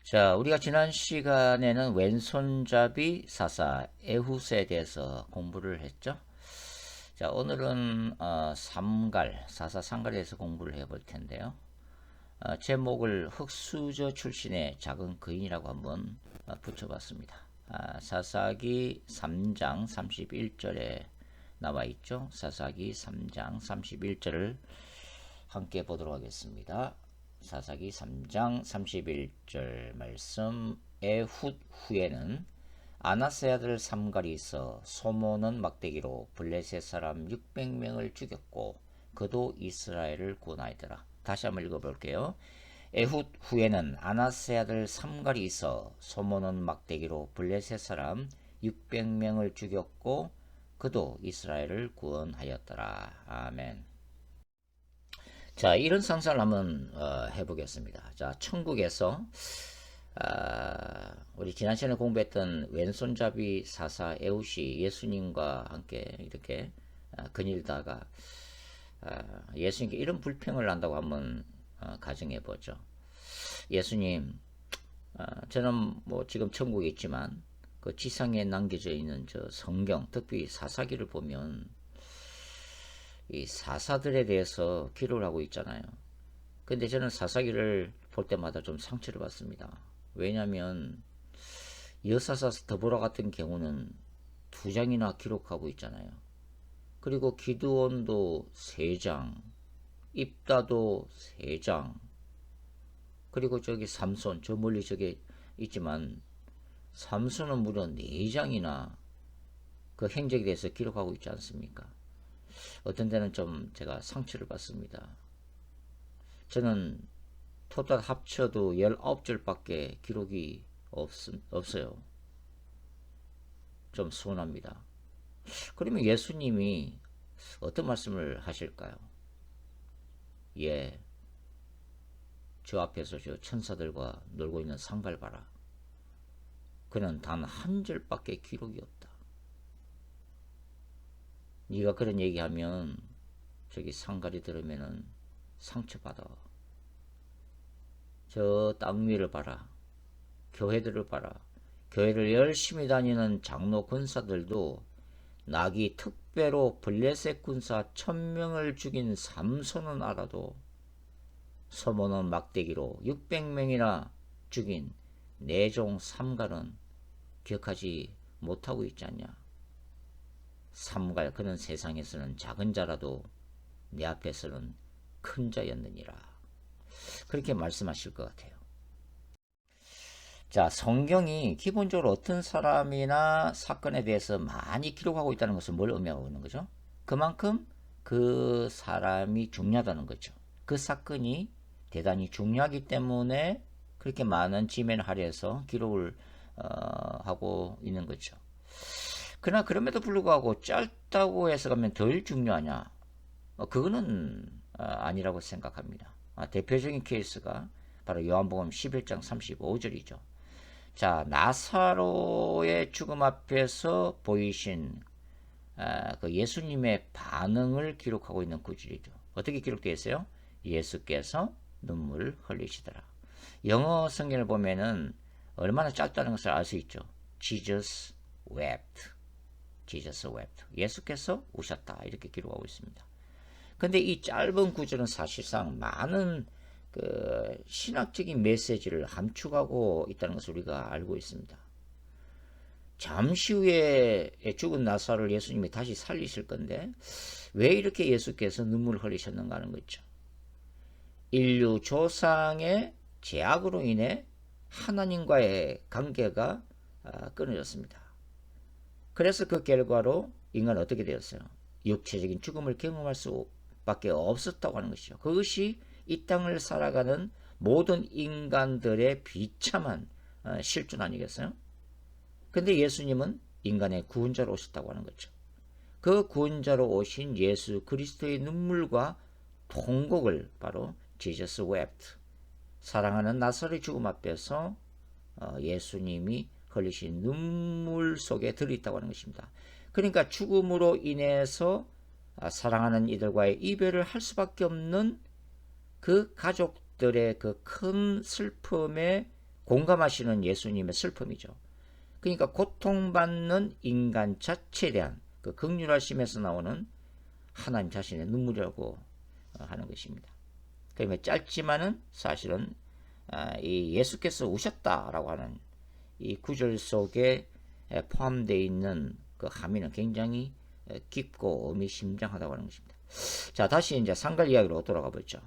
자, 우리가 지난 시간에는 왼손잡이 사사 에훗에 대해서 공부를 했죠. 자, 오늘은 사사 삼갈에 대해서 공부를 해볼 텐데요. 제목을 흙수저 출신의 작은 거인이라고 한번 붙여봤습니다. 사사기 3장 31절에 나와 있죠. 사사기 3장 31절을 함께 보도록 하겠습니다. 사사기 3장 31절 말씀. 에훗 후에는 아나세 아들 삼갈이 있어 소모는 막대기로 블레셋 사람 600명을 죽였고 그도 이스라엘을 구원하였더라. 다시 한번 읽어볼게요. 에훗 후에는 아나세 아들 삼갈이 있어 소모는 막대기로 블레셋 사람 600명을 죽였고 그도 이스라엘을 구원하였더라. 아멘. 자, 이런 상상을 한번 해보겠습니다. 자, 천국에서 우리 지난 시간에 공부했던 왼손잡이 사사 에훗이 예수님과 함께 이렇게 거닐다가 예수님께 이런 불평을 한다고 한번 가정해 보죠. 예수님, 저는 뭐 지금 천국에 있지만 그 지상에 남겨져 있는 저 성경, 특히 사사기를 보면 이 사사들에 대해서 기록을 하고 있잖아요. 근데 저는 사사기를 볼 때마다 좀 상처를 받습니다. 왜냐하면 여사사 더보라 같은 경우는 2장이나 기록하고 있잖아요. 그리고 기드온도 3장, 입다도 3장, 그리고 저기 삼손, 저 멀리 저기 있지만 삼손은 무려 4장이나 그 행적에 대해서 기록하고 있지 않습니까? 어떤 데는 좀 제가 상처를 받습니다. 저는 토탈 합쳐도 19절밖에 기록이 없어요. 좀 서운합니다. 그러면 예수님이 어떤 말씀을 하실까요? 예, 저 앞에서 저 천사들과 놀고 있는 상갈 봐라. 그는 단 한 절밖에 기록이 없다. 네가 그런 얘기하면 저기 상갈이 들으면은 상처받아. 저 땅 위를 봐라. 교회들을 봐라. 교회를 열심히 다니는 장로 군사들도 낙이 특배로 블레셋 군사 1000명을 죽인 삼손은 알아도 서모는 막대기로 600명이나 죽인 내종 삼갈은 기억하지 못하고 있지 않냐. 삼갈 그는 세상에서는 작은 자라도 내 앞에서는 큰 자였느니라. 그렇게 말씀하실 것 같아요. 자, 성경이 기본적으로 어떤 사람이나 사건에 대해서 많이 기록하고 있다는 것은 뭘 의미하고 있는 거죠? 그만큼 그 사람이 중요하다는 거죠. 그 사건이 대단히 중요하기 때문에 그렇게 많은 지면을 할애해서 기록을 하고 있는 거죠. 그러나 그럼에도 불구하고 짧다고 해서 가면 덜 중요하냐? 그거는 아니라고 생각합니다. 대표적인 케이스가 바로 요한복음 11장 35절이죠. 자, 나사로의 죽음 앞에서 보이신 그 예수님의 반응을 기록하고 있는 구절이죠. 어떻게 기록되어 있어요? 예수께서 눈물을 흘리시더라. 영어 성경을 보면은 얼마나 짧다는 것을 알 수 있죠. Jesus wept. Jesus wept. 예수께서 우셨다. 이렇게 기록하고 있습니다. 근데 이 짧은 구절은 사실상 많은 그 신학적인 메시지를 함축하고 있다는 것을 우리가 알고 있습니다. 잠시 후에 죽은 나사로를 예수님이 다시 살리실 건데 왜 이렇게 예수께서 눈물을 흘리셨는가 하는 거죠. 인류 조상의 죄악으로 인해 하나님과의 관계가 끊어졌습니다. 그래서 그 결과로 인간은 어떻게 되었어요? 육체적인 죽음을 경험할 수밖에 없었다고 하는 것이죠. 그것이 이 땅을 살아가는 모든 인간들의 비참한 실존 아니겠어요? 근데 예수님은 인간의 구원자로 오셨다고 하는 거죠. 그 구원자로 오신 예수 그리스도의 눈물과 통곡을 바로 Jesus wept. 사랑하는 나사로의 죽음 앞에서 예수님이 흘리신 눈물 속에 들어있다고 하는 것입니다. 그러니까 죽음으로 인해서 사랑하는 이들과의 이별을 할 수밖에 없는 그 가족들의 그 큰 슬픔의 공감하시는 예수님의 슬픔이죠. 그러니까 고통받는 인간 자체에 대한 그 긍휼하심에서 나오는 하나님 자신의 눈물이라고 하는 것입니다. 그러면 짧지만은 사실은 이 예수께서 우셨다라고 하는 이 구절 속에 포함되어 있는 그 함의는 굉장히 깊고 의미심장하다고 하는 것입니다. 자, 다시 이제 상갈 이야기로 돌아가 보죠.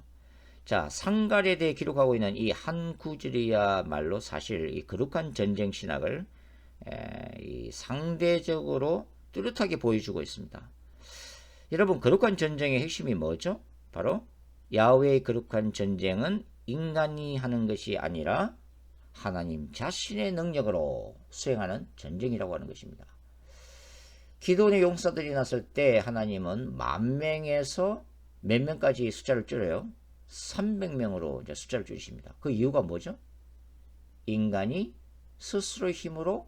자, 상갈에 대해 기록하고 있는 이 한 구절이야말로 사실 이 거룩한 전쟁 신학을 이 상대적으로 뚜렷하게 보여주고 있습니다. 여러분, 거룩한 전쟁의 핵심이 뭐죠? 바로 야훼의 거룩한 전쟁은 인간이 하는 것이 아니라 하나님 자신의 능력으로 수행하는 전쟁이라고 하는 것입니다. 기도원의 용사들이 났을 때 하나님은 10,000명에서 몇 명까지 숫자를 줄여요? 300명으로 이제 숫자를 줄이십니다. 그 이유가 뭐죠? 인간이 스스로의 힘으로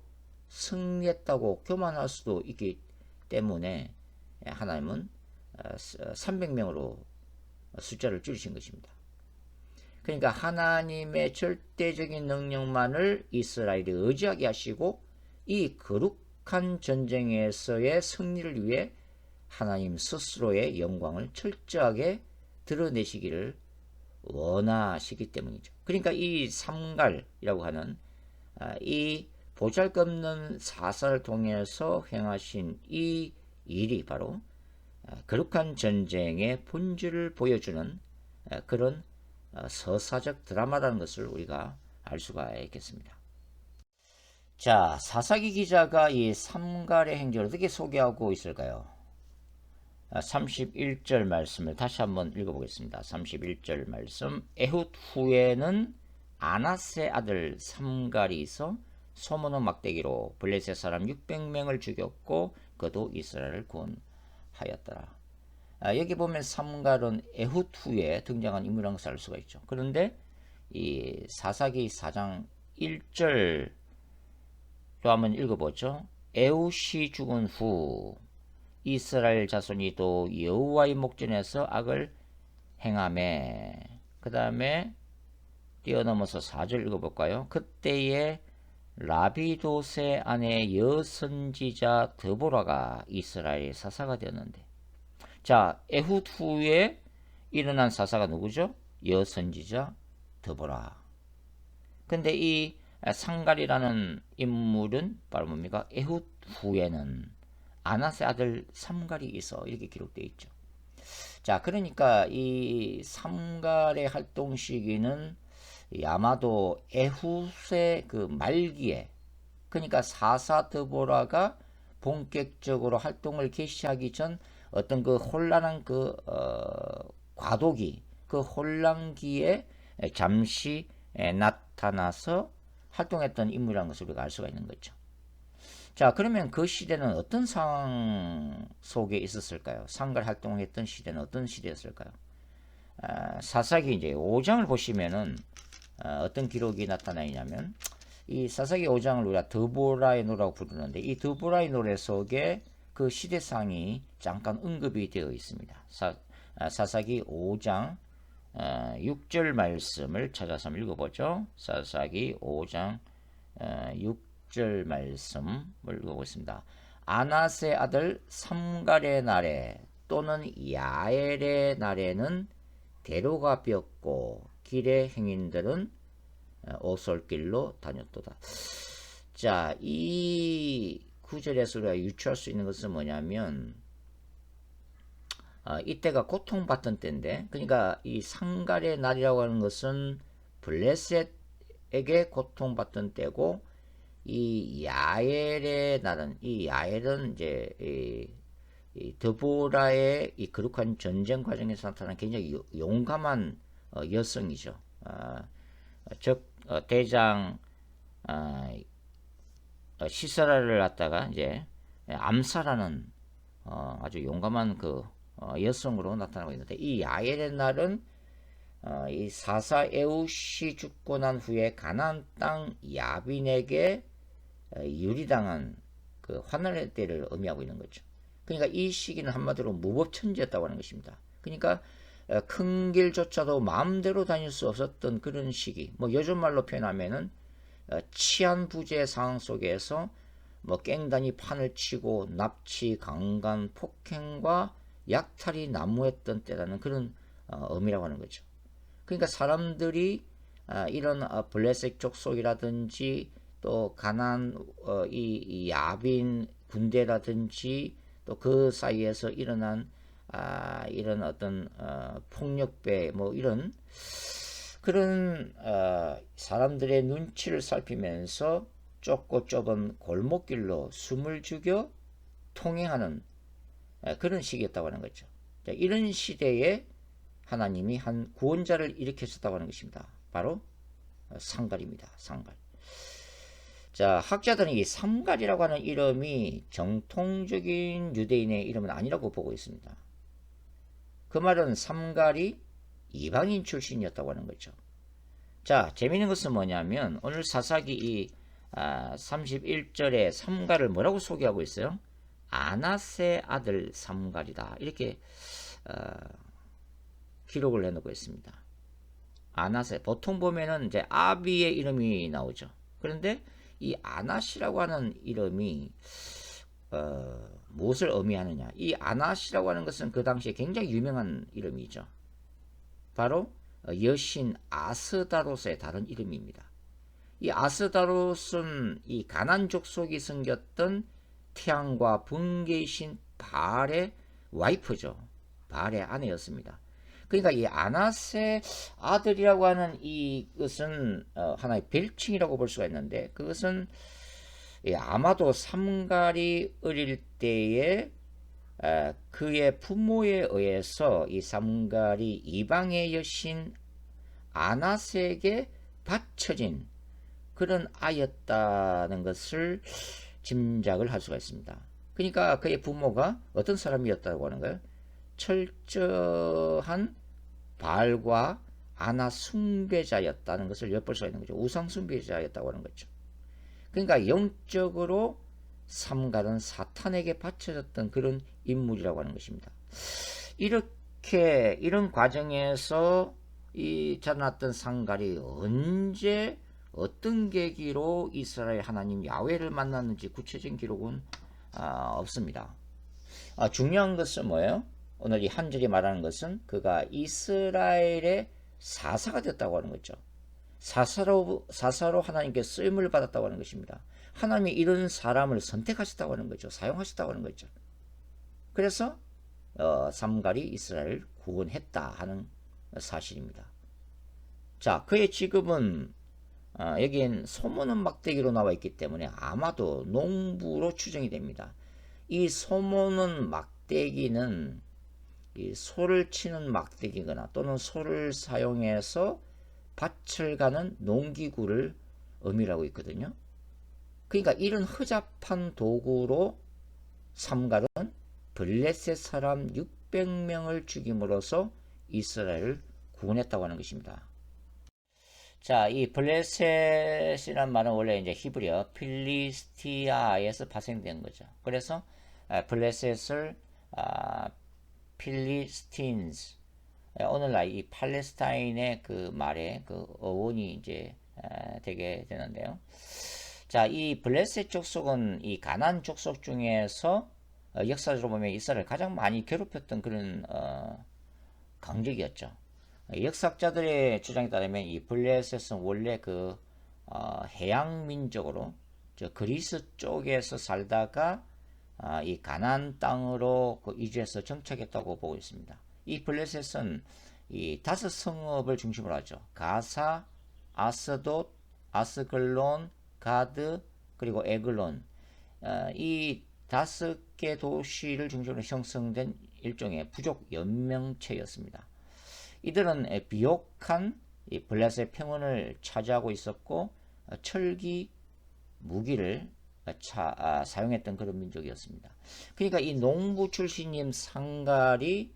승리했다고 교만할 수도 있기 때문에 하나님은 300명으로 숫자를 줄이신 것입니다. 그러니까 하나님의 절대적인 능력만을 이스라엘이 의지하게 하시고 이 거룩한 전쟁에서의 승리를 위해 하나님 스스로의 영광을 철저하게 드러내시기를 원하시기 때문이죠. 그러니까 이 삼갈이라고 하는 이 보잘것없는 사사를 통해서 행하신 이 일이 바로 거룩한 전쟁의 본질을 보여주는 그런 서사적 드라마라는 것을 우리가 알 수가 있겠습니다. 자, 사사기 기자가 이 삼갈의 행적을 어떻게 소개하고 있을까요? 31절 말씀을 다시 한번 읽어보겠습니다. 31절 말씀. 에훗 후에는 아낫의 아들 삼갈이 있어 소문의 막대기로 블레셋 사람 600명을 죽였고 그도 이스라엘을 구원하였더라. 여기 보면 삼갈은 에훗 후에 등장한 인물이라는 것을 알 수가 있죠. 그런데 이 사사기 4장 1절 또 한번 읽어보죠. 에훗이 죽은 후 이스라엘 자손이 또 여호와의 목전에서 악을 행하매. 그 다음에 뛰어넘어서 4절 읽어볼까요? 그때에 라비도세 아내 여선지자 드보라가 이스라엘의 사사가 되었는데, 자, 에훗 후에 일어난 사사가 누구죠? 여선지자 드보라. 근데 이 상갈이라는 인물은 바로 뭡니까? 에훗 후에는 아낫의 아들 삼갈이 있어, 이렇게 기록되어 있죠. 자, 그러니까 이 삼갈의 활동 시기는 아마도 에훗의 그 말기에, 그러니까 사사 드보라가 본격적으로 활동을 개시하기 전 어떤 그 혼란한 그 과도기, 그 혼란기에 잠시 나타나서 활동했던 인물이라는 것을 우리가 알 수가 있는 거죠. 자, 그러면 그 시대는 어떤 상황 속에 있었을까요? 상갈 활동했던 시대는 어떤 시대였을까요? 사사기 이제 5장을 보시면은 어떤 기록이 나타나 있냐면, 이 사사기 5장을 우리가 드보라의 노라고 부르는데, 이 드보라의 노래 속에 그 시대상이 잠깐 언급이 되어 있습니다. 사사기 5장 6절 말씀을 찾아서 한번 읽어보죠. 사사기 5장 6절 말씀을 읽어보겠습니다. 아낫의 아들 삼갈의 날에 또는 야엘의 날에는 대로가 비었고 길의 행인들은 오솔길로 다녔도다. 자, 이 구절에서 우리가 유추할 수 있는 것은 뭐냐면, 이때가 고통받던 때인데, 그러니까 이 상갈의 날이라고 하는 것은 블레셋에게 고통받던 때고, 이 야엘의 날은, 이 야엘은 이제 이 드보라의 이 거룩한 전쟁 과정에서 나타난 굉장히 용감한 여성이죠. 즉 대장 시세라를 갖다가 이제 암살하는 아주 용감한 그 여성으로 나타나고 있는데, 이 야엘의 날은 이 사사 에훗이 죽고 난 후에 가나안 땅 야빈에게 유리당한 그 환난의 때를 의미하고 있는 거죠. 그러니까 이 시기는 한마디로 무법천지였다고 하는 것입니다. 그러니까 큰 길조차도 마음대로 다닐 수 없었던 그런 시기, 뭐 요즘 말로 표현하면은 치안부재 상황 속에서 뭐 깽단이 판을 치고 납치, 강간, 폭행과 약탈이 난무했던 때라는 그런 의미라고 하는 거죠. 그러니까 사람들이 이런 블레셋 족속이라든지 또 가난 이 야빈 군대라든지 또 그 사이에서 일어난 이런 어떤 폭력배 뭐 이런 그런 사람들의 눈치를 살피면서 좁고 좁은 골목길로 숨을 죽여 통행하는 그런 시기였다고 하는 거죠. 자, 이런 시대에 하나님이 한 구원자를 일으켰었다고 하는 것입니다. 바로 상갈입니다. 상갈. 자, 학자들은 이 삼갈이라고 하는 이름이 정통적인 유대인의 이름은 아니라고 보고 있습니다. 그 말은 삼갈이 이방인 출신이었다고 하는 거죠. 자, 재미있는 것은 뭐냐면 오늘 사사기 이 31절에 삼갈을 뭐라고 소개하고 있어요? 아낫의 아들 삼갈이다. 이렇게 기록을 해놓고 있습니다. 아낫의 보통 보면은 이제 아비의 이름이 나오죠. 그런데 이 아낫이라고 하는 이름이 무엇을 의미하느냐? 이 아낫이라고 하는 것은 그 당시에 굉장히 유명한 이름이죠. 바로 여신 아스다롯의 다른 이름입니다. 이 아스다롯은 이 가난 족속이 섬겼던 태양과 번개의 신 바알의 와이프죠. 바알의 아내였습니다. 그러니까 이 아낫의 아들이라고 하는 이것은 하나의 별칭이라고 볼 수가 있는데 그것은 아마도 삼갈이 어릴 때에 그의 부모에 의해서 이 삼갈이 이방의 여신 아낫에게 바쳐진 그런 아이였다는 것을 짐작을 할 수가 있습니다. 그러니까 그의 부모가 어떤 사람이었다고 하는 거예요? 철저한 바알과 아나 숭배자였다는 것을 엿볼 수가 있는 거죠. 우상 숭배자였다고 하는 거죠. 그러니까 영적으로 삼갈은 사탄에게 바쳐졌던 그런 인물이라고 하는 것입니다. 이렇게 이런 과정에서 이 자라났던 삼갈이 언제 어떤 계기로 이스라엘 하나님 야훼를 만났는지 구체적인 기록은 없습니다. 중요한 것은 뭐예요? 오늘 이 한 절이 말하는 것은 그가 이스라엘의 사사가 됐다고 하는 거죠. 사사로 하나님께 쓰임을 받았다고 하는 것입니다. 하나님이 이런 사람을 선택하셨다고 하는 거죠. 사용하셨다고 하는 거죠. 그래서 삼갈이 이스라엘을 구원했다 하는 사실입니다. 자, 그의 직업은 여기엔 소모는 막대기로 나와 있기 때문에 아마도 농부로 추정이 됩니다. 이 소모는 막대기는 이 소를 치는 막대기거나 또는 소를 사용해서 밭을 가는 농기구를 의미하고 있거든요. 그러니까 이런 허잡한 도구로 삼갈은 블레셋 사람 600명을 죽임으로써 이스라엘을 구원했다고 하는 것입니다. 자, 이 블레셋이란 말은 원래 이제 히브리어 필리스티아에서 파생된 거죠. 그래서 블레셋을 필리스틴스 오늘날 이 팔레스타인의 그 말의 그 어원이 이제 되게 되는데요. 자, 이 블레셋 족속은 이 가나안 족속 중에서 역사적으로 보면 이스라엘을 가장 많이 괴롭혔던 그런 강적이었죠. 역사학자들의 주장에 따르면 이 블레셋은 원래 그 해양 민족으로 저 그리스 쪽에서 살다가 이 가나안 땅으로 그 이주해서 정착했다고 보고 있습니다. 이 블레셋은 이 5성읍을 중심으로 하죠. 가사, 아스돗, 아스글론, 가드, 그리고 에글론. 이 5개 도시를 중심으로 형성된 일종의 부족 연명체였습니다. 이들은 비옥한 이 블레셋 평원을 차지하고 있었고 철기 무기를 사용했던 그런 민족이었습니다. 그러니까 이 농부 출신인 상갈이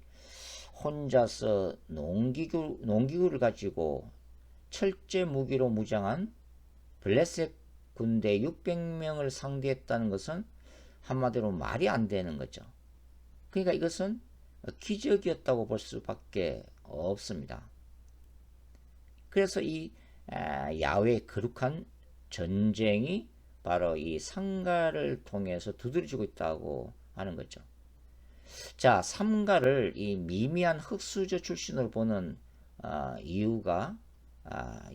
혼자서 농기구를 가지고 철제 무기로 무장한 블레셋 군대 600명을 상대했다는 것은 한마디로 말이 안 되는 거죠. 그러니까 이것은 기적이었다고 볼 수밖에 없습니다. 그래서 이 야훼의 거룩한 전쟁이 바로 이 상가를 통해서 두드러지고 있다고 하는 거죠. 자, 상가를 이 미미한 흙수저 출신으로 보는 이유가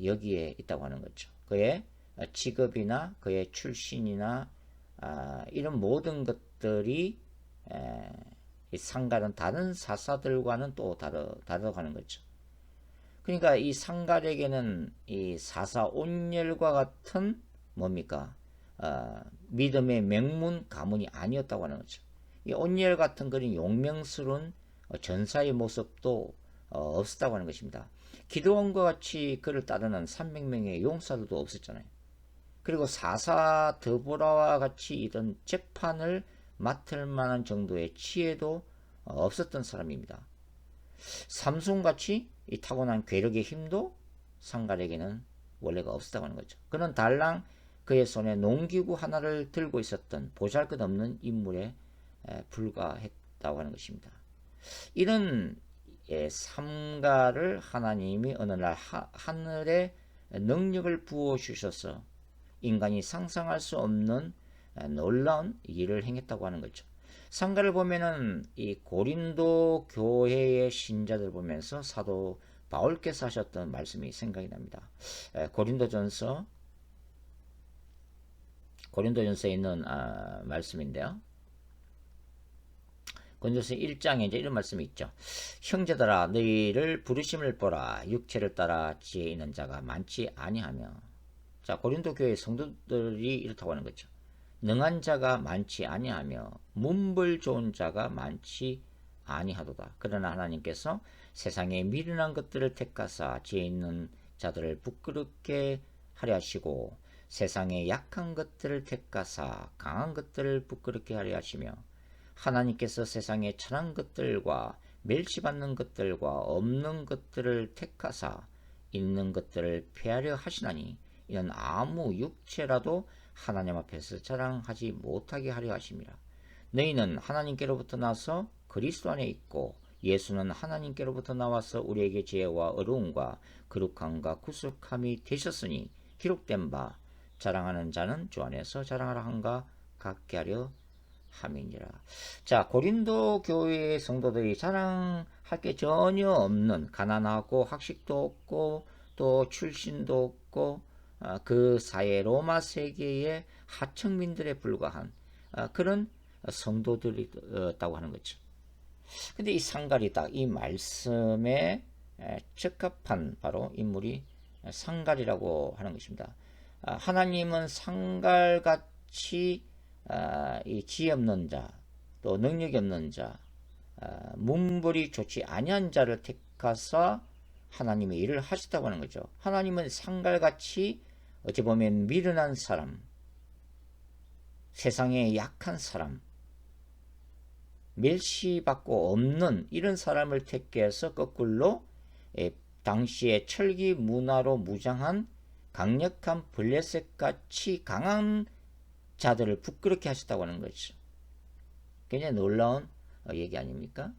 여기에 있다고 하는 거죠. 그의 직업이나 그의 출신이나 이런 모든 것들이 이 상갈은 다른 사사들과는 또 다르다고 하는 거죠. 그러니까 이 상갈에게는 이 사사 온열과 같은 뭡니까? 믿음의 명문 가문이 아니었다고 하는 거죠. 이 온열 같은 그런 용맹스러운 전사의 모습도 없었다고 하는 것입니다. 기드온과 같이 그를 따르는 300명의 용사들도 없었잖아요. 그리고 사사 드보라와 같이 이런 재판을 맡을 만한 정도의 지혜도 없었던 사람입니다. 삼손같이 이 타고난 괴력의 힘도 상갈에게는 원래가 없었다고 하는 거죠. 그는 달랑 그의 손에 농기구 하나를 들고 있었던 보잘것없는 인물에 불과했다고 하는 것입니다. 이런 삼가를 하나님이 어느 날 하늘에 능력을 부어주셔서 인간이 상상할 수 없는 놀라운 일을 행했다고 하는 거죠. 상가를 보면은 이 고린도 교회의 신자들 보면서 사도 바울께서 하셨던 말씀이 생각이 납니다. 고린도전서에 있는 말씀인데요. 고린도서 1장에 이제 이런 말씀이 있죠. 형제들아 너희를 부르심을 보라. 육체를 따라 지혜 있는 자가 많지 아니하며. 자, 고린도 교회 성도들이 이렇다고 하는 거죠. 능한 자가 많지 아니하며 문벌 좋은 자가 많지 아니하도다. 그러나 하나님께서 세상에 미련한 것들을 택하사 지혜 있는 자들을 부끄럽게 하려 하시고 세상에 약한 것들을 택하사 강한 것들을 부끄럽게 하려 하시며 하나님께서 세상에 천한 것들과 멸시받는 것들과 없는 것들을 택하사 있는 것들을 폐하려 하시나니 이는 아무 육체라도 하나님 앞에서 자랑하지 못하게 하려 하심이라. 너희는 하나님께로부터 나서 그리스도 안에 있고 예수는 하나님께로부터 나와서 우리에게 지혜와 어려움과 거룩함과 구속함이 되셨으니 기록된 바 자랑하는 자는 주 안에서 자랑하라 한가 같게 하려 함이니라. 자, 고린도 교회의 성도들이 자랑할 게 전혀 없는 가난하고 학식도 없고 또 출신도 없고 그 사회 로마 세계의 하층민들에 불과한 그런 성도들이었다고 하는 거죠. 근데 이 상갈이 딱 이 말씀에 적합한 바로 인물이 상갈이라고 하는 것입니다. 하나님은 상갈같이 이 지혜 없는 자, 또 능력이 없는 자, 문벌이 좋지 아니한 자를 택하사 하나님의 일을 하셨다고 하는 거죠. 하나님은 상갈같이 어찌 보면 미련한 사람, 세상에 약한 사람, 멸시받고 없는 이런 사람을 택해서 거꾸로 당시의 철기 문화로 무장한 강력한 블레셋같이 강한 자들을 부끄럽게 하셨다고 하는 거죠. 굉장히 놀라운 얘기 아닙니까?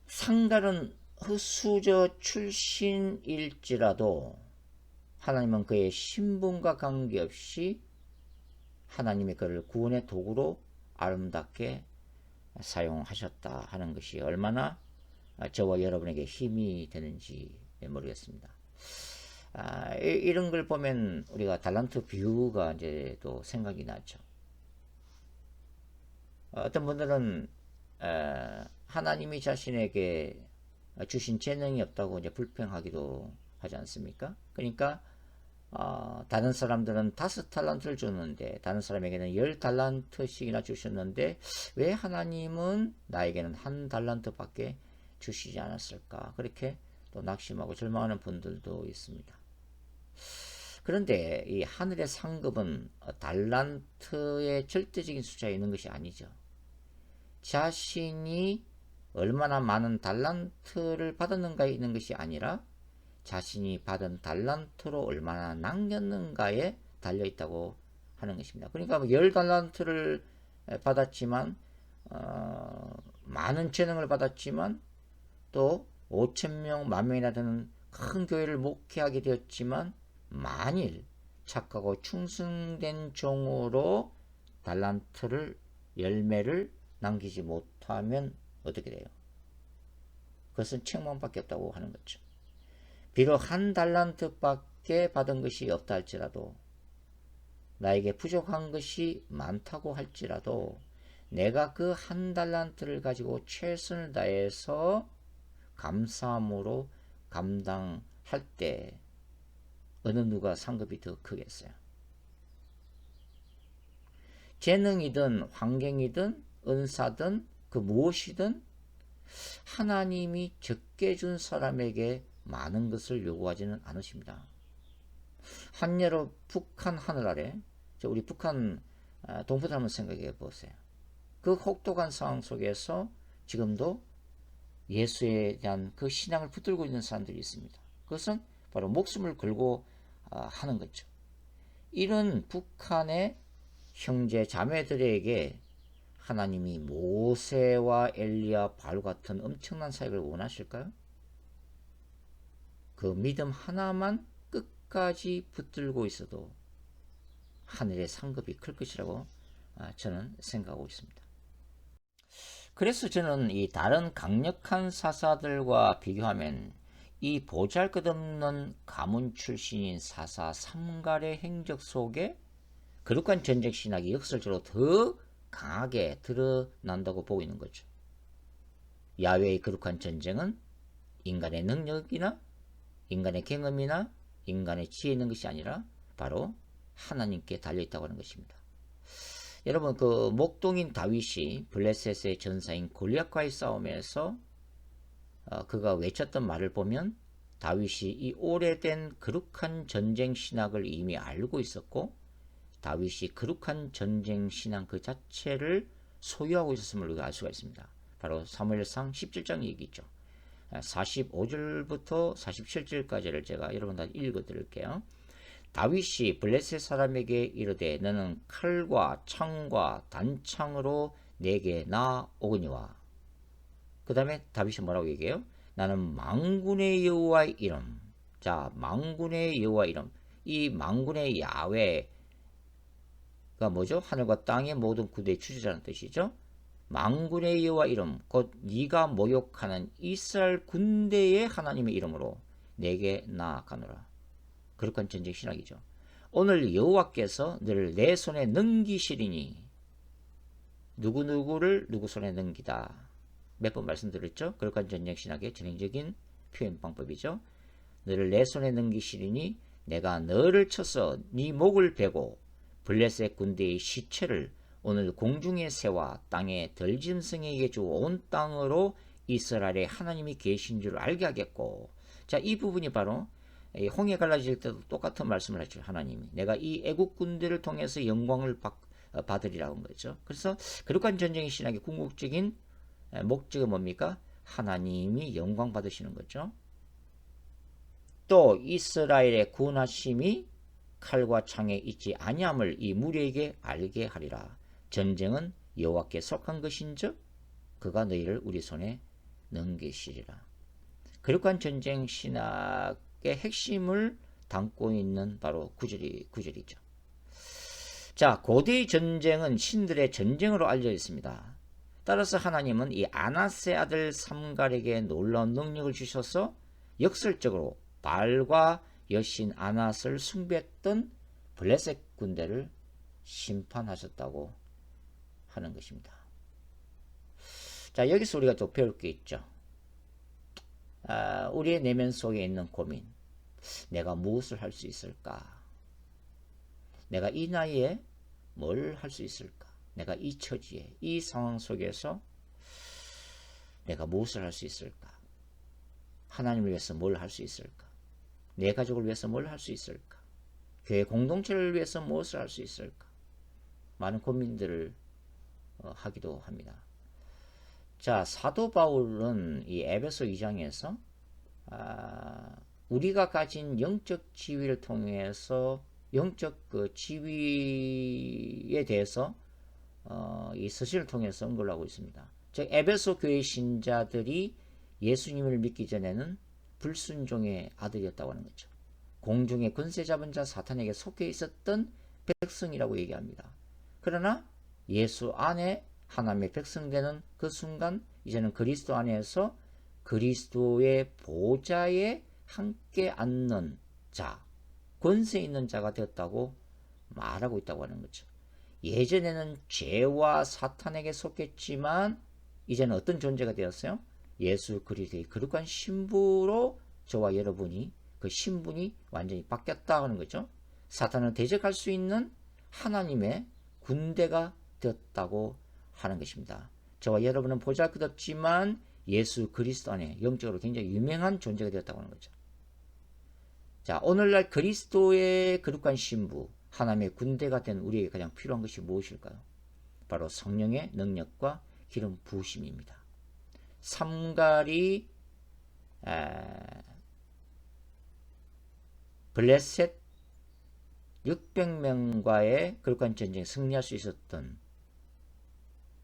상갈은 흙수저 출신일지라도 하나님은 그의 신분과 관계없이 하나님이 그를 구원의 도구로 아름답게 사용하셨다 하는 것이 얼마나 저와 여러분에게 힘이 되는지 모르겠습니다. 이런 걸 보면 우리가 달란트 비유가 이제 또 생각이 나죠. 어떤 분들은 하나님이 자신에게 주신 재능이 없다고 이제 불평하기도 하지 않습니까? 그러니까 다른 사람들은 5달란트를 줬는데 다른 사람에게는 10달란트씩이나 주셨는데 왜 하나님은 나에게는 1달란트밖에 주시지 않았을까? 그렇게 또 낙심하고 절망하는 분들도 있습니다. 그런데 이 하늘의 상급은 달란트의 절대적인 숫자에 있는 것이 아니죠. 자신이 얼마나 많은 달란트를 받았는가에 있는 것이 아니라 자신이 받은 달란트로 얼마나 남겼는가에 달려있다고 하는 것입니다. 그러니까 10달란트를 받았지만 많은 재능을 받았지만 또 5,000명, 10,000명이나 되는 큰 교회를 목회하게 되었지만 만일 착하고 충성된 종으로 달란트를 열매를 남기지 못하면 어떻게 돼요? 그것은 책망밖에 없다고 하는 거죠. 비록 한 달란트밖에 받은 것이 없다 할지라도, 나에게 부족한 것이 많다고 할지라도 내가 그 한 달란트를 가지고 최선을 다해서 감사함으로 감당할 때 어느 누가 상급이 더 크겠어요? 재능이든 환경이든 은사든 그 무엇이든 하나님이 적게 준 사람에게 많은 것을 요구하지는 않으십니다. 한 예로 북한 하늘 아래, 우리 북한 동포들 한번 생각해 보세요. 그 혹독한 상황 속에서 지금도 예수에 대한 그 신앙을 붙들고 있는 사람들이 있습니다. 그것은 바로 목숨을 걸고 하는 거죠. 이런 북한의 형제 자매들에게 하나님이 모세와 엘리야, 바울 같은 엄청난 사역을 원하실까요? 그 믿음 하나만 끝까지 붙들고 있어도 하늘의 상급이 클 것이라고 저는 생각하고 있습니다. 그래서 저는 이 다른 강력한 사사들과 비교하면 이 보잘것없는 가문 출신인 사사 삼갈의 행적 속에 거룩한 전쟁 신학이 역설적으로 더 강하게 드러난다고 보고 있는 거죠. 야훼의 거룩한 전쟁은 인간의 능력이나 인간의 경험이나 인간의 지혜에 있는 것이 아니라 바로 하나님께 달려있다고 하는 것입니다. 여러분, 그 목동인 다윗이 블레셋의 전사인 골리앗과의 싸움에서 그가 외쳤던 말을 보면 다윗이 이 오래된 거룩한 전쟁 신학을 이미 알고 있었고 다윗이 거룩한 전쟁 신앙 그 자체를 소유하고 있었음을 우리가 알 수가 있습니다. 바로 사무엘상 17장 얘기죠. 45절부터 47절까지를 제가 여러분들 읽어 드릴게요. 다윗이 블레셋 사람에게 이르되 너는 칼과 창과 단창으로 내게 나오거니와. 그 다음에 다윗이 뭐라고 얘기해요? 나는 만군의 여호와의 이름. 자, 만군의 여호와의 이름. 이 만군의 야훼가 뭐죠? 하늘과 땅의 모든 구대의 주제자는 뜻이죠. 만군의 여호와 이름, 곧 네가 모욕하는 이스라엘 군대의 하나님의 이름으로 내게 나아가노라. 거룩한 전쟁 신학이죠. 오늘 여호와께서 너를 내 손에 넘기시리니. 누구누구를 누구 손에 넘기다. 몇 번 말씀드렸죠? 거룩한 전쟁 신학의 전형적인 표현 방법이죠. 너를 내 손에 넘기시리니 내가 너를 쳐서 네 목을 베고 블레셋 군대의 시체를 오늘 공중의 새와 땅의 들짐승에게 주고 온 땅으로 이스라엘에 하나님이 계신 줄 알게 하겠고. 자, 이 부분이 바로 홍해 갈라질 때도 똑같은 말씀을 하죠. 하나님이 내가 이 애국 군대를 통해서 영광을 받으리라고 한 거죠. 그래서 거룩한 전쟁의 신학의 궁극적인 목적은 뭡니까? 하나님이 영광 받으시는 거죠. 또 이스라엘의 구원하심이 칼과 창에 있지 아니함을 이 무리에게 알게 하리라. 전쟁은 여호와께 속한 것인즉 그가 너희를 우리 손에 넘기시리라. 거룩한 전쟁 신학의 핵심을 담고 있는 바로 구절이죠. 자, 고대의 전쟁은 신들의 전쟁으로 알려져 있습니다. 따라서 하나님은 이 아낫의 아들 삼갈에게 놀라운 능력을 주셔서 역설적으로 바알과 여신 아낫을 숭배했던 블레셋 군대를 심판하셨다고 하는 것입니다. 자, 여기서 우리가 또 배울 게 있죠. 우리의 내면 속에 있는 고민. 내가 무엇을 할 수 있을까? 내가 이 나이에 뭘 할 수 있을까? 내가 이 처지에, 이 상황 속에서 내가 무엇을 할 수 있을까? 하나님을 위해서 뭘 할 수 있을까? 내 가족을 위해서 뭘 할 수 있을까? 교회 공동체를 위해서 무엇을 할 수 있을까? 많은 고민들을 하기도 합니다. 자, 사도 바울은 이 에베소 2장에서 우리가 가진 영적 지위를 통해서 영적 그 지위에 대해서 이 서신을 통해서 언급을 하고 있습니다. 즉 에베소 교회 신자들이 예수님을 믿기 전에는 불순종의 아들이었다고 하는 거죠. 공중의 권세 잡은 자 사탄에게 속해 있었던 백성이라고 얘기합니다. 그러나 예수 안에 하나님의 백성 되는 그 순간 이제는 그리스도 안에서 그리스도의 보좌에 함께 앉는 자, 권세 있는 자가 되었다고 말하고 있다고 하는 거죠. 예전에는 죄와 사탄에게 속했지만 이제는 어떤 존재가 되었어요? 예수 그리스도의 거룩한 신부로 저와 여러분이 그 신분이 완전히 바뀌었다 하는 거죠. 사탄을 대적할 수 있는 하나님의 군대가 되었다고 하는 것입니다. 저와 여러분은 보잘것없지만 예수 그리스도 안에 영적으로 굉장히 유명한 존재가 되었다고 하는 거죠. 자, 오늘날 그리스도의 거룩한 신부, 하나님의 군대가 된 우리에게 가장 필요한 것이 무엇일까요? 바로 성령의 능력과 기름 부으심입니다. 삼갈이 블레셋 600명과의 거룩한 전쟁에 승리할 수 있었던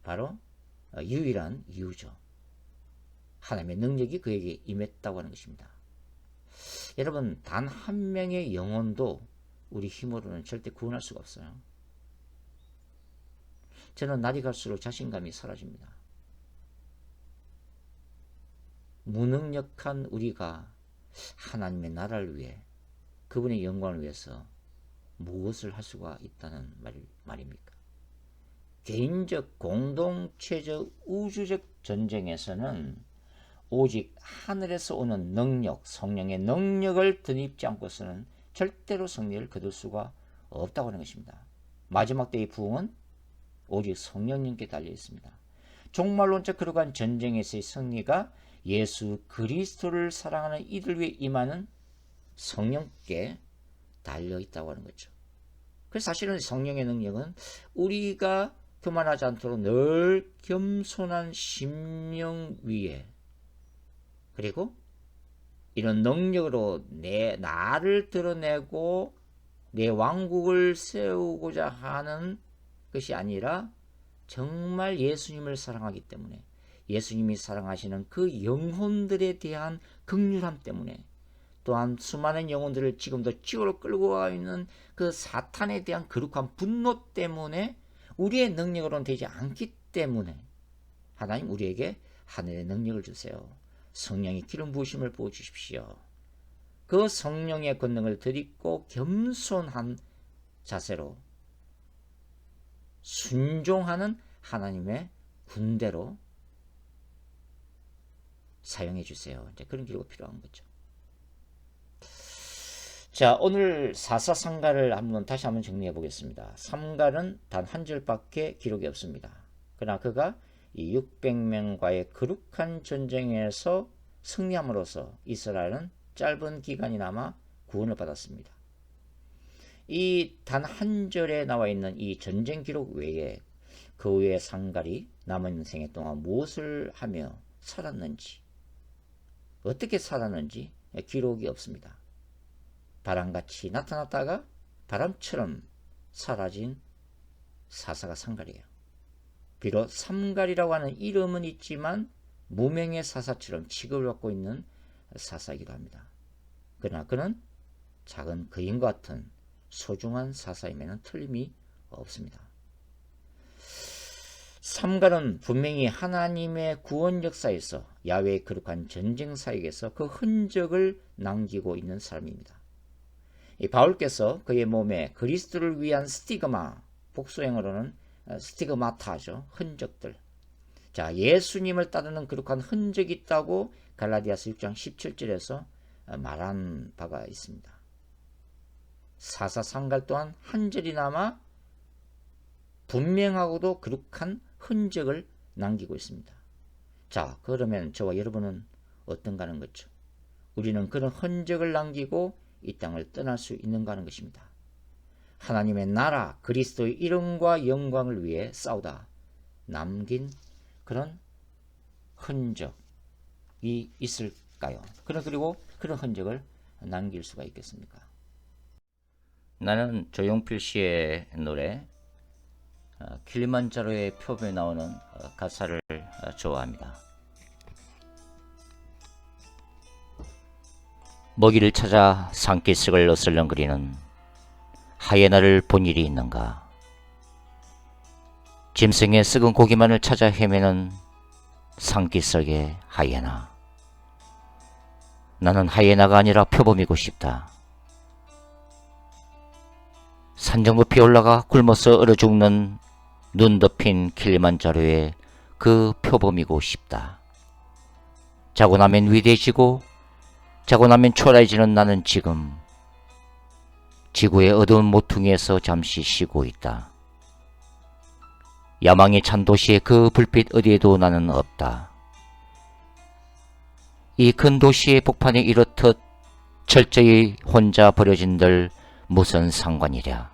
바로 유일한 이유죠. 하나님의 능력이 그에게 임했다고 하는 것입니다. 여러분, 단 한 명의 영혼도 우리 힘으로는 절대 구원할 수가 없어요. 저는 날이 갈수록 자신감이 사라집니다. 무능력한 우리가 하나님의 나라를 위해 그분의 영광을 위해서 무엇을 할 수가 있다는 말입니까? 개인적, 공동체적, 우주적 전쟁에서는 오직 하늘에서 오는 능력, 성령의 능력을 덧입지 않고서는 절대로 승리를 거둘 수가 없다고 하는 것입니다. 마지막 때의 부흥은 오직 성령님께 달려 있습니다. 종말론적 거룩한 전쟁에서의 승리가 예수 그리스도를 사랑하는 이들 위해 임하는 성령께 달려 있다고 하는 거죠. 그래서 사실은 성령의 능력은 우리가 교만하지 않도록 늘 겸손한 심령 위에, 그리고 이런 능력으로 나를 드러내고 내 왕국을 세우고자 하는 것이 아니라 정말 예수님을 사랑하기 때문에, 예수님이 사랑하시는 그 영혼들에 대한 긍휼함 때문에, 또한 수많은 영혼들을 지금도 지옥으로 끌고 가 있는 그 사탄에 대한 거룩한 분노 때문에 우리의 능력으로는 되지 않기 때문에 하나님 우리에게 하늘의 능력을 주세요. 성령의 기름 부으심을 부어주십시오. 그 성령의 권능을 드리고 겸손한 자세로 순종하는 하나님의 군대로 사용해 주세요. 이제 그런 기도가 필요한 거죠. 자, 오늘 사사상가를 다시 한번 정리해 보겠습니다. 삼갈은 단 한 절밖에 기록이 없습니다. 그러나 그가 이 600명과의 거룩한 전쟁에서 승리함으로써 이스라엘은 짧은 기간이나마 구원을 받았습니다. 이 단 한 절에 나와 있는 이 전쟁 기록 외에 그 외의 상갈이 남은 생애 동안 무엇을 하며 살았는지, 어떻게 살았는지 기록이 없습니다. 바람같이 나타났다가 바람처럼 사라진 사사가 상갈이에요. 비록 삼갈이라고 하는 이름은 있지만 무명의 사사처럼 취급을 받고 있는 사사이기도 합니다. 그러나 그는 작은 거인과 같은 소중한 사사임에는 틀림이 없습니다. 삼갈은 분명히 하나님의 구원 역사에서 야훼의 거룩한 전쟁 사역에서 그 흔적을 남기고 있는 사람입니다. 바울께서 그의 몸에 그리스도를 위한 스티그마, 복수형으로는 스티그마타죠. 흔적들. 자, 예수님을 따르는 거룩한 흔적이 있다고 갈라디아서 6장 17절에서 말한 바가 있습니다. 사사상갈 또한 한 절이나마 분명하고도 거룩한 흔적을 남기고 있습니다. 자, 그러면 저와 여러분은 어떤가 하는 거죠. 우리는 그런 흔적을 남기고 이 땅을 떠날 수 있는가 하는 것입니다. 하나님의 나라 그리스도의 이름과 영광을 위해 싸우다 남긴 그런 흔적이 있을까요? 그리고 그런 흔적을 남길 수가 있겠습니까? 나는 조용필 씨의 노래 킬리만자로의 표범에 나오는 가사를 좋아합니다. 먹이를 찾아 산기슭을 어슬렁거리는 하이에나를 본 일이 있는가? 짐승의 썩은 고기만을 찾아 헤매는 산기슭의 하이에나. 나는 하이에나가 아니라 표범이고 싶다. 산정 높이 올라가 굶어서 얼어 죽는 눈 덮인 킬리만자로의 그 표범이고 싶다. 자고 나면 위대해지고 자고 나면 초라해지는 나는 지금 지구의 어두운 모퉁이에서 잠시 쉬고 있다. 야망에 찬 도시의 그 불빛 어디에도 나는 없다. 이 큰 도시의 복판에 이렇듯 철저히 혼자 버려진들 무슨 상관이랴.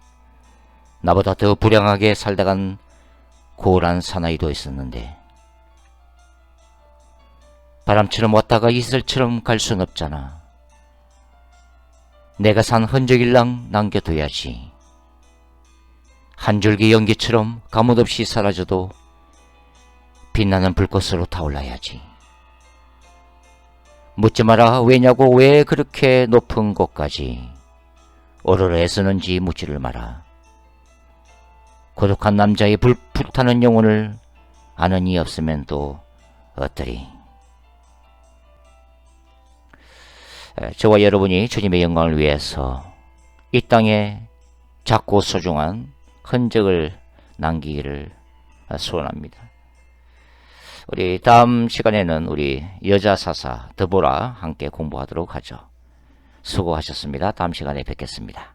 나보다 더 불행하게 살다간 고란 사나이도 있었는데 바람처럼 왔다가 이슬처럼 갈 순 없잖아. 내가 산 흔적일랑 남겨둬야지. 한 줄기 연기처럼 가뭇없이 사라져도 빛나는 불꽃으로 타올라야지. 묻지 마라. 왜냐고. 왜 그렇게 높은 곳까지 오르르 애쓰는지 묻지를 마라. 고독한 남자의 불타는 영혼을 아는 이 없으면 또 어떠리. 저와 여러분이 주님의 영광을 위해서 이 땅에 작고 소중한 흔적을 남기기를 소원합니다. 우리 다음 시간에는 우리 여자사사 드보라 함께 공부하도록 하죠. 수고하셨습니다. 다음 시간에 뵙겠습니다.